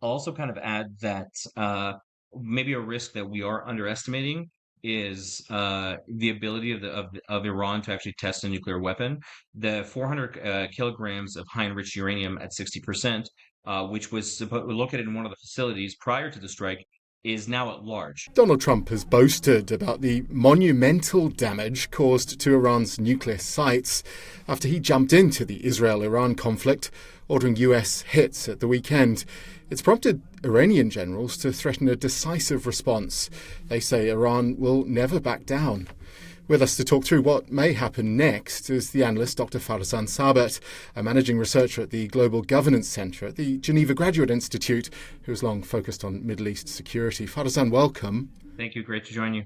also kind of add that maybe a risk that we are underestimating is the ability of Iran to actually test a nuclear weapon. The 400 kilograms of high enriched uranium at 60%, which was located in one of the facilities prior to the strike, is now at large. Donald Trump has boasted about the monumental damage caused to Iran's nuclear sites after he jumped into the Israel-Iran conflict, ordering US hits at the weekend. It's prompted Iranian generals to threaten a decisive response. They say Iran will never back down. With us to talk through what may happen next is the analyst Dr. Farzan Sabet, a managing researcher at the Global Governance Centre at the Geneva Graduate Institute, who has long focused on Middle East security. Farzan, welcome. Thank you. Great to join you.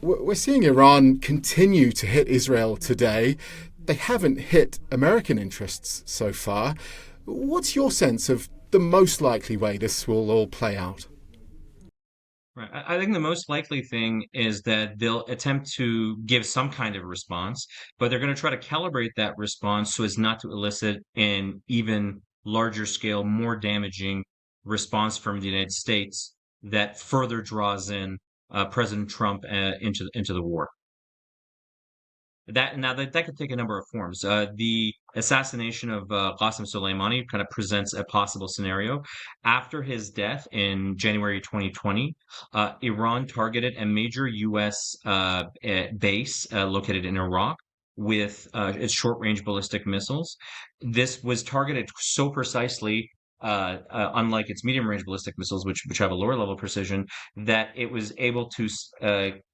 We're seeing Iran continue to hit Israel today. They haven't hit American interests so far. What's your sense of the most likely way this will all play out? Right. I think the most likely thing is that they'll attempt to give some kind of response, but they're going to try to calibrate that response so as not to elicit an even larger scale, more damaging response from the United States that further draws in President Trump into the war. That could take a number of forms. The assassination of Qasem Soleimani kind of presents a possible scenario. After his death in January 2020, Iran targeted a major U.S. Base located in Iraq with its short-range ballistic missiles. This was targeted so precisely, unlike its medium-range ballistic missiles, which have a lower level precision, that it was able to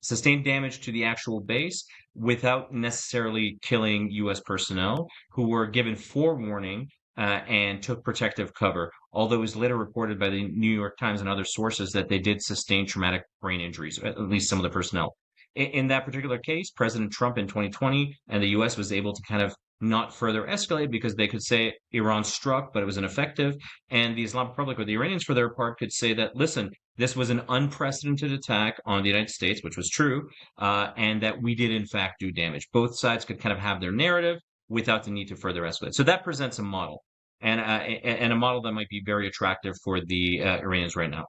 sustain damage to the actual base without necessarily killing U.S. personnel who were given forewarning and took protective cover. Although it was later reported by the New York Times and other sources that they did sustain traumatic brain injuries, at least some of the personnel. In that particular case, President Trump in 2020 and the U.S. was able to kind of not further escalate because they could say Iran struck, but it was ineffective. And the Islamic Republic or the Iranians, for their part, could say that, listen, this was an unprecedented attack on the United States, which was true, and that we did in fact do damage. Both sides could kind of have their narrative without the need to further escalate. So that presents a model, and a model that might be very attractive for the Iranians right now.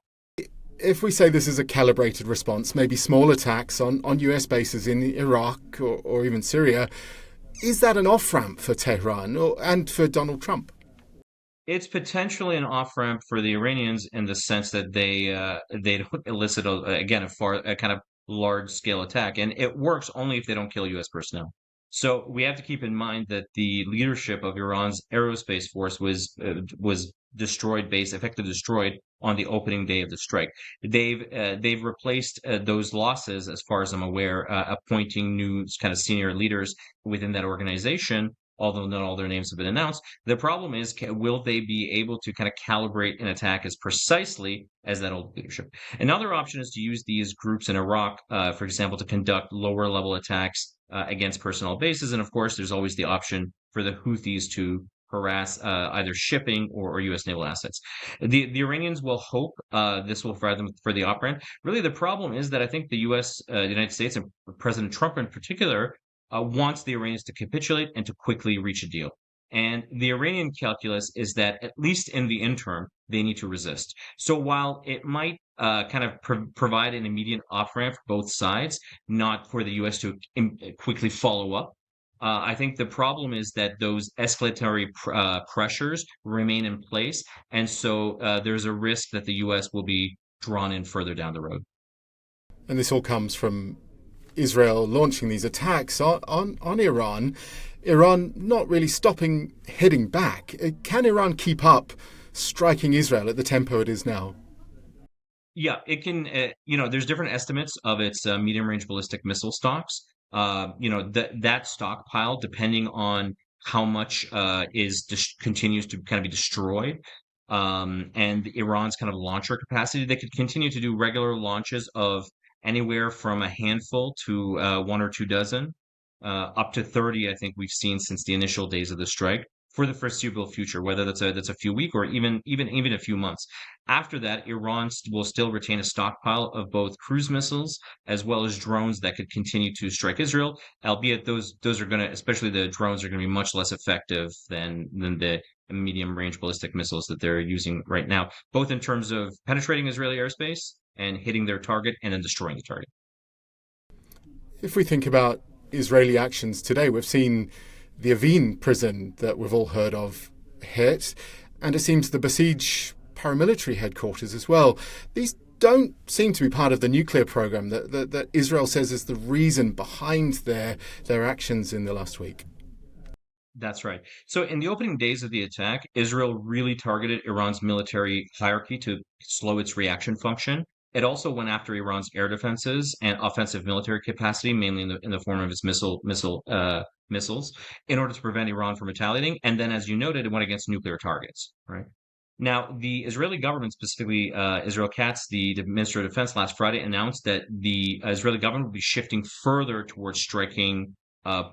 If we say this is a calibrated response, maybe small attacks on US bases in Iraq or even Syria, is that an off-ramp for Tehran and for Donald Trump? It's potentially an off ramp for the Iranians in the sense that they don't elicit again a kind of large scale attack, and it works only if they don't kill U.S. personnel. So we have to keep in mind that the leadership of Iran's aerospace force was destroyed, effectively destroyed on the opening day of the strike. They've replaced those losses, as far as I'm aware, appointing new kind of senior leaders within that organization, although not all their names have been announced. The problem is, will they be able to kind of calibrate an attack as precisely as that old leadership? Another option is to use these groups in Iraq, for example, to conduct lower level attacks against personnel bases. And of course, there's always the option for the Houthis to harass either shipping or U.S. naval assets. The Iranians will hope this will fire them for the operant. Really, the problem is that I think the U.S., the United States, and President Trump in particular, wants the Iranians to capitulate and to quickly reach a deal. And the Iranian calculus is that at least in the interim, they need to resist. So while it might kind of provide an immediate off ramp for both sides, not for the U.S. to quickly follow up, I think the problem is that those escalatory pressures remain in place. And so there's a risk that the U.S. will be drawn in further down the road. And this all comes from Israel launching these attacks on Iran, Iran not really stopping hitting back. Can Iran keep up striking Israel at the tempo it is now? Yeah, it can. There's different estimates of its medium-range ballistic missile stocks. That stockpile, depending on how much continues to kind of be destroyed, and Iran's kind of launcher capacity, they could continue to do regular launches of anywhere from a handful to one or two dozen, up to 30. I think we've seen since the initial days of the strike. for the foreseeable future, whether that's a few weeks or even a few months. After that, Iran will still retain a stockpile of both cruise missiles as well as drones that could continue to strike Israel, albeit those are going to, especially the drones, are going to be much less effective than the medium range ballistic missiles that they're using right now, both in terms of penetrating Israeli airspace and hitting their target and then destroying the target. If we think about Israeli actions today, we've seen the Evin prison that we've all heard of hit, and it seems the Basij paramilitary headquarters as well. These don't seem to be part of the nuclear program that Israel says is the reason behind their actions in the last week. That's right. So in the opening days of the attack, Israel really targeted Iran's military hierarchy to slow its reaction function. It also went after Iran's air defenses and offensive military capacity, mainly in the form of its missiles, in order to prevent Iran from retaliating. And then, as you noted, it went against nuclear targets. Right. Now, the Israeli government, specifically Israel Katz, the Minister of Defense, last Friday announced that the Israeli government will be shifting further towards striking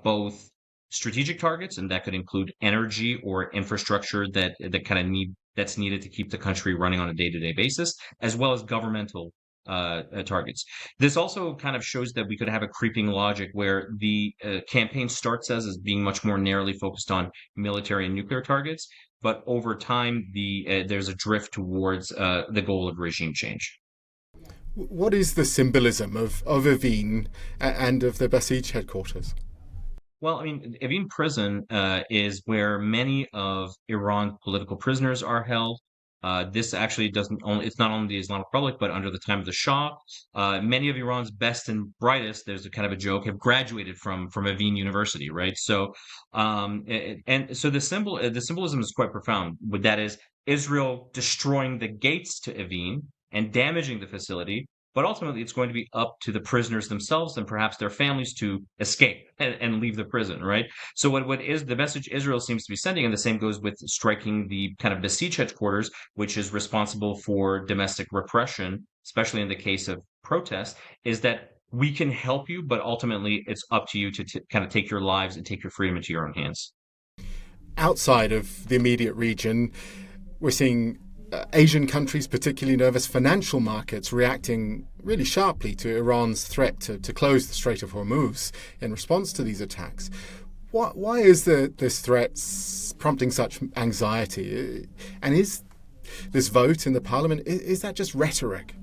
both strategic targets, and that could include energy or infrastructure that kind of that's needed to keep the country running on a day-to-day basis, as well as governmental targets. This also kind of shows that we could have a creeping logic where the campaign starts as being much more narrowly focused on military and nuclear targets, but over time there's a drift towards the goal of regime change. What is the symbolism of Evin and of the Basij headquarters? Well, I mean, Evin prison is where many of Iran's political prisoners are held. This actually doesn't only, it's not only the Islamic Republic, but under the time of the Shah, many of Iran's best and brightest, there's a kind of a joke, have graduated from Evin University, right? So, and so the symbolism is quite profound. That is Israel destroying the gates to Evin and damaging the facility, but ultimately, it's going to be up to the prisoners themselves and perhaps their families to escape and leave the prison, right? So what is the message Israel seems to be sending, and the same goes with striking the kind of Basij headquarters, which is responsible for domestic repression, especially in the case of protests, is that we can help you, but ultimately it's up to you to kind of take your lives and take your freedom into your own hands. Outside of the immediate region, we're seeing Asian countries, particularly nervous financial markets, reacting really sharply to Iran's threat to close the Strait of Hormuz in response to these attacks. Why is this threat prompting such anxiety? And is this vote in the parliament, is that just rhetoric?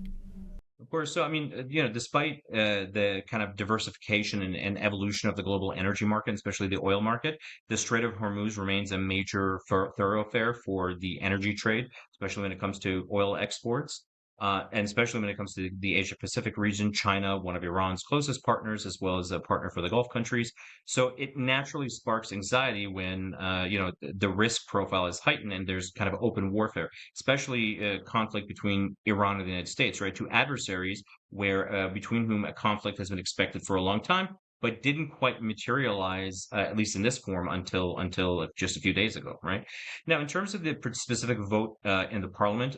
Of course. So, I mean, despite the kind of diversification and evolution of the global energy market, especially the oil market, the Strait of Hormuz remains a major thoroughfare for the energy trade, especially when it comes to oil exports. And especially when it comes to the Asia Pacific region, China, one of Iran's closest partners, as well as a partner for the Gulf countries. So it naturally sparks anxiety when, the risk profile is heightened and there's kind of open warfare, especially conflict between Iran and the United States, right? Two adversaries where between whom a conflict has been expected for a long time, but didn't quite materialize, at least in this form, until just a few days ago, right? Now, in terms of the specific vote in the parliament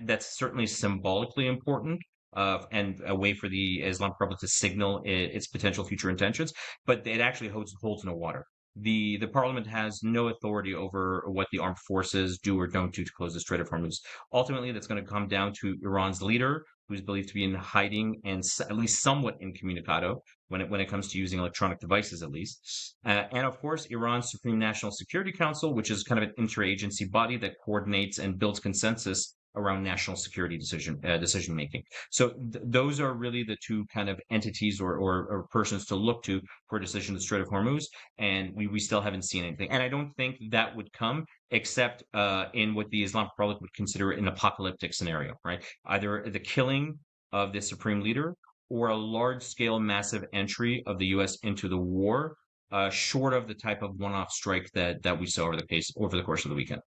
that's certainly symbolically important. And a way for the Islamic Republic to signal its potential future intentions, but it actually holds no water. The parliament has no authority over what the armed forces do or don't do to close the Strait of Hormuz. Ultimately, that's going to come down to Iran's leader, who's believed to be in hiding and at least somewhat incommunicado when it comes to using electronic devices, at least. And of course, Iran's Supreme National Security Council, which is kind of an interagency body that coordinates and builds consensus around national security decision making. So those are really the two kind of entities or persons to look to for a decision to the Strait of Hormuz, and we still haven't seen anything. And I don't think that would come except in what the Islamic Republic would consider an apocalyptic scenario, right? Either the killing of the supreme leader or a large-scale, massive entry of the U.S. into the war, short of the type of one-off strike that we saw over the course of the weekend.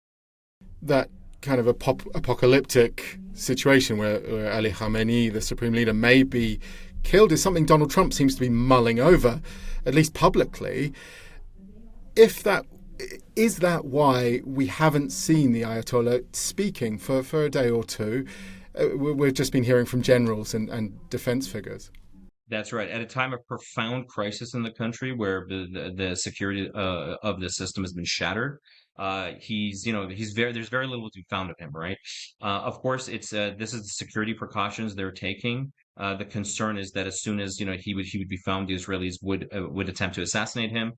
That kind of apocalyptic situation where Ali Khamenei, the supreme leader, may be killed is something Donald Trump seems to be mulling over, at least publicly. Is that why we haven't seen the Ayatollah speaking for a day or two? We've just been hearing from generals and defense figures. That's right. At a time of profound crisis in the country, where the security of the system has been shattered, he's very there's very little to be found of him, right? Of course, it's this is the security precautions they're taking. The concern is that as soon as he would be found, the Israelis would attempt to assassinate him.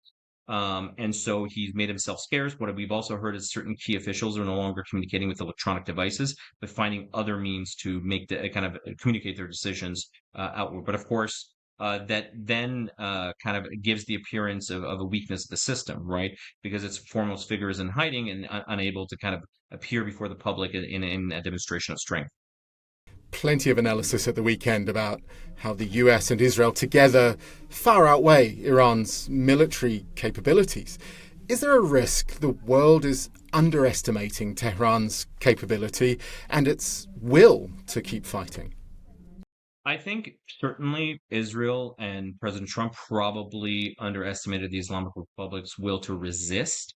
And so he's made himself scarce. What we've also heard is certain key officials are no longer communicating with electronic devices, but finding other means to make the kind of communicate their decisions outward. But of course, that then kind of gives the appearance of a weakness of the system, right? Because its foremost figure is in hiding and unable to kind of appear before the public in a demonstration of strength. Plenty of analysis at the weekend about how the US and Israel together far outweigh Iran's military capabilities. Is there a risk the world is underestimating Tehran's capability and its will to keep fighting? I think certainly Israel and President Trump probably underestimated the Islamic Republic's will to resist.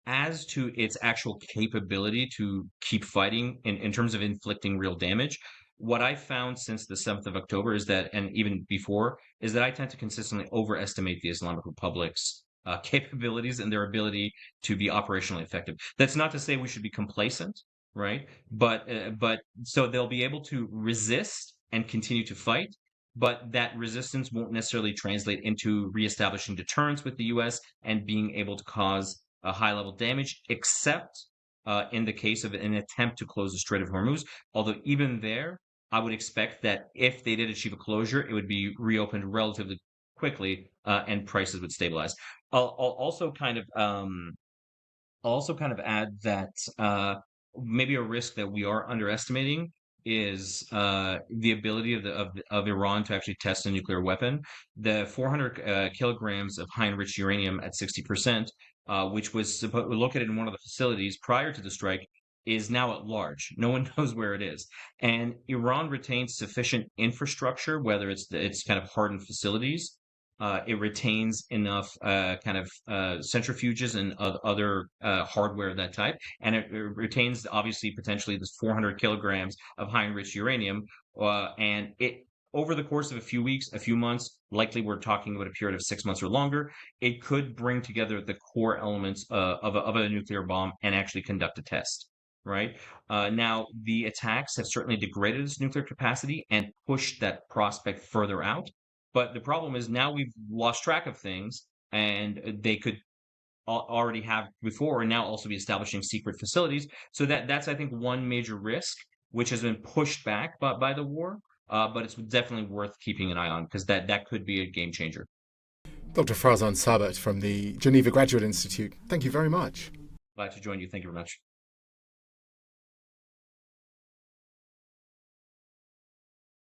As to its actual capability to keep fighting in terms of inflicting real damage, what I found since the 7th of October is that, and even before, is that I tend to consistently overestimate the Islamic Republic's capabilities and their ability to be operationally effective. That's not to say we should be complacent, right? But so they'll be able to resist and continue to fight, but that resistance won't necessarily translate into reestablishing deterrence with the U.S. and being able to cause a high level damage, except in the case of an attempt to close the Strait of Hormuz. Although even there, I would expect that if they did achieve a closure, it would be reopened relatively quickly and prices would stabilize. I'll also kind of add that maybe a risk that we are underestimating is the ability of Iran to actually test a nuclear weapon. The 400 kilograms of high enriched uranium at 60%, which was located in one of the facilities prior to the strike, is now at large. No one knows where it is, and Iran retains sufficient infrastructure, whether it's kind of hardened facilities. It retains enough kind of centrifuges and other hardware of that type, and it retains obviously potentially this 400 kilograms of high enriched uranium, and it over the course of a few weeks, a few months, likely we're talking about a period of 6 months or longer, it could bring together the core elements of a nuclear bomb and actually conduct a test. Right now, the attacks have certainly degraded its nuclear capacity and pushed that prospect further out. But the problem is now we've lost track of things, and they could already have before, and now also be establishing secret facilities. So that's I think one major risk, which has been pushed back by the war. But it's definitely worth keeping an eye on because that could be a game changer. Dr. Farzan Sabet from the Geneva Graduate Institute, thank you very much. Glad to join you. Thank you very much.